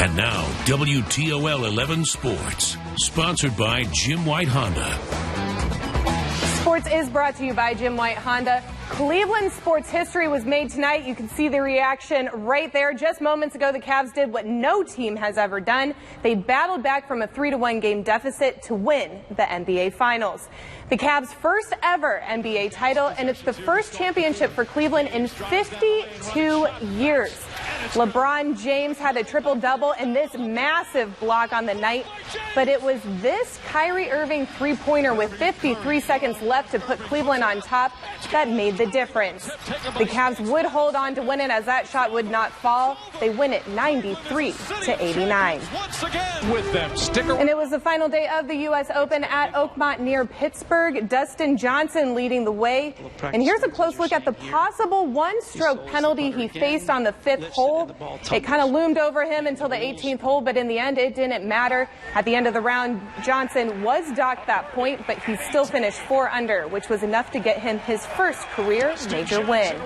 And now, WTOL 11 Sports, sponsored by Jim White Honda. Sports is brought to you by Jim White Honda. Cleveland sports history was made tonight. You can see the reaction right there. Just moments ago, the Cavs did what no team has ever done. They battled back from a 3-1 game deficit to win the NBA Finals. The Cavs' first ever NBA title, and it's the first championship for Cleveland in 52 years. LeBron James had a triple-double and this massive block on the night, but it was this Kyrie Irving three-pointer with 53 seconds left to put Cleveland on top that made the difference. The Cavs would hold on to win it as that shot would not fall. They win it 93-89. And it was the final day of the U.S. Open at Oakmont near Pittsburgh. Dustin Johnson leading the way. And here's a close look at the possible one-stroke penalty he faced on the fifth hole. It kind of loomed over him until the 18th hole, but in the end, it didn't matter. At the end of the round, Johnson was docked that point, but he still finished 4 under, which was enough to get him his first career major win.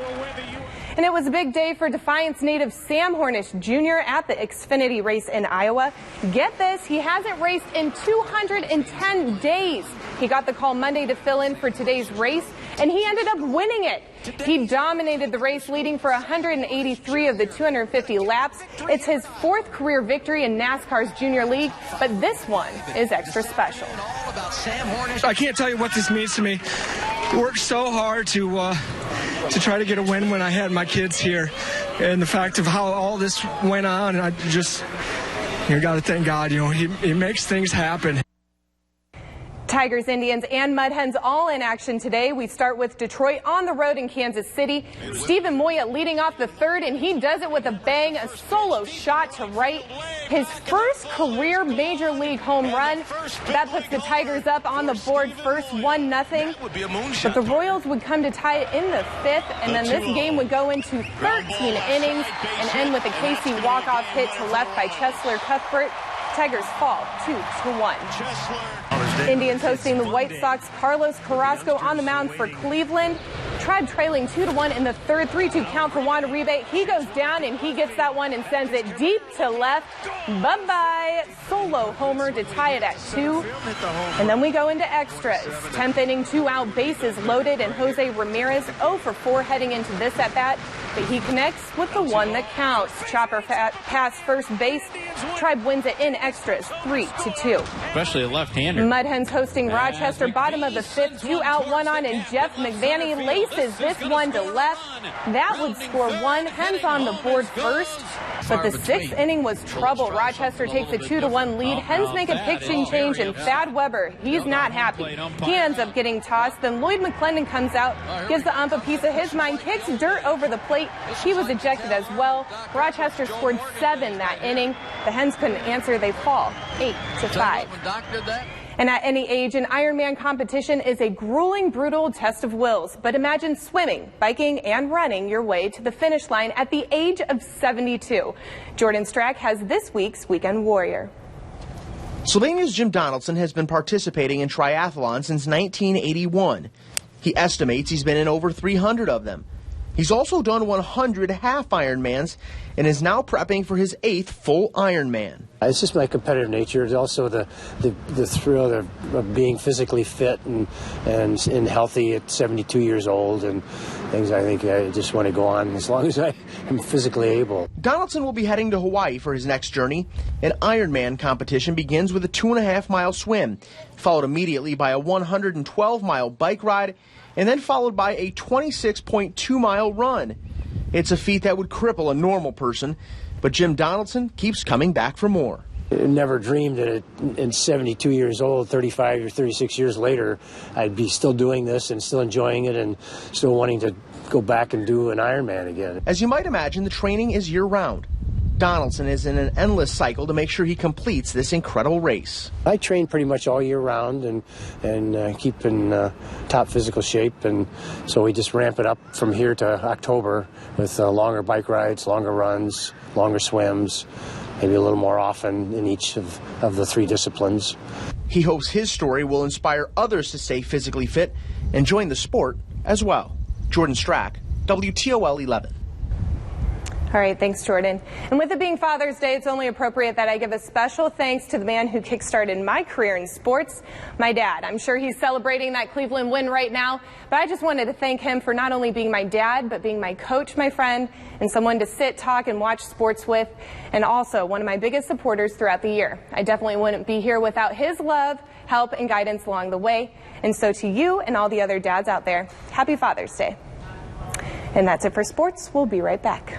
And it was a big day for Defiance native Sam Hornish Jr. at the Xfinity race in Iowa. Get this, he hasn't raced in 210 days. He got the call Monday to fill in for today's race, and he ended up winning it. He dominated the race, leading for 183 of the 250 laps. It's his 4th career victory in NASCAR's Junior League, but this one is extra special. I can't tell you what this means to me. Worked so hard to try to get a win when I had my kids here, and the fact of how all this went on, I just, got to thank God. He makes things happen. Tigers, Indians, and Mud Hens all in action today. We start with Detroit on the road in Kansas City. Stephen Moya leading off the third, and he does it with a bang, a solo shot to right. His first career major league home run. That puts the Tigers up on the board first, 1-0. But the Royals would come to tie it in the 5th, and then this game would go into 13 innings and end with a Casey walk-off hit to left by Cheslor Cuthbert. Tigers fall 2-1. Indians hosting the White Sox. Carlos Carrasco on the mound for Cleveland. Tribe trailing 2-1 in the third. 3-2 count for Juan Uribe. He goes down and he gets that one and sends it deep to left. Bye-bye. Solo homer to tie it at 2. And then we go into extras. 10th inning, 2 out, bases loaded, and Jose Ramirez 0 for 4 heading into this at-bat. But he connects with the one that counts. Chopper pass first base. Tribe wins it in extras, 3-2. Especially a left-hander. Mud Hens hosting Rochester, bottom of the 5th, 2 out, 1 on, and Jeff McVanney laces this one to left. That would score 1. Hens on the board first. But the 6th inning was trouble. Rochester takes a 2-1 lead. Hens make a pitching change, and Thad Weber, he's not happy. He ends up getting tossed. Then Lloyd McClendon comes out, gives the ump a piece of his mind, kicks dirt over the plate. He was ejected as well. Rochester scored 7 that inning. The Hens couldn't answer. They fall 8-5. And at any age, an Ironman competition is a grueling, brutal test of wills. But imagine swimming, biking, and running your way to the finish line at the age of 72. Jordan Strack has this week's Weekend Warrior. Sylvania's Jim Donaldson has been participating in triathlon since 1981. He estimates he's been in over 300 of them. He's also done 100 half Ironmans and is now prepping for his 8th full Ironman. It's just my competitive nature. It's also the thrill of being physically fit and healthy at 72 years old and things. I think I just want to go on as long as I am physically able. Donaldson will be heading to Hawaii for his next journey. An Ironman competition begins with a 2.5-mile swim, followed immediately by a 112-mile bike ride, and then followed by a 26.2-mile run. It's a feat that would cripple a normal person, but Jim Donaldson keeps coming back for more. I never dreamed that in 72 years old, 35 or 36 years later, I'd be still doing this and still enjoying it and still wanting to go back and do an Ironman again. As you might imagine, the training is year-round. Donaldson is in an endless cycle to make sure he completes this incredible race. I train pretty much all year round and keep in top physical shape, and so we just ramp it up from here to October with longer bike rides, longer runs, longer swims, maybe a little more often in each of the 3 disciplines. He hopes his story will inspire others to stay physically fit and join the sport as well. Jordan Strack, WTOL 11. All All right, thanks, Jordan. And with it being Father's Day, it's only appropriate that I give a special thanks to the man who kickstarted my career in sports, my dad. I'm sure he's celebrating that Cleveland win right now, but I just wanted to thank him for not only being my dad, but being my coach, my friend, and someone to sit, talk, and watch sports with, and also one of my biggest supporters throughout the year. I definitely wouldn't be here without his love, help, and guidance along the way. And so to you and all the other dads out there, happy Father's Day. And that's it for sports. We'll be right back.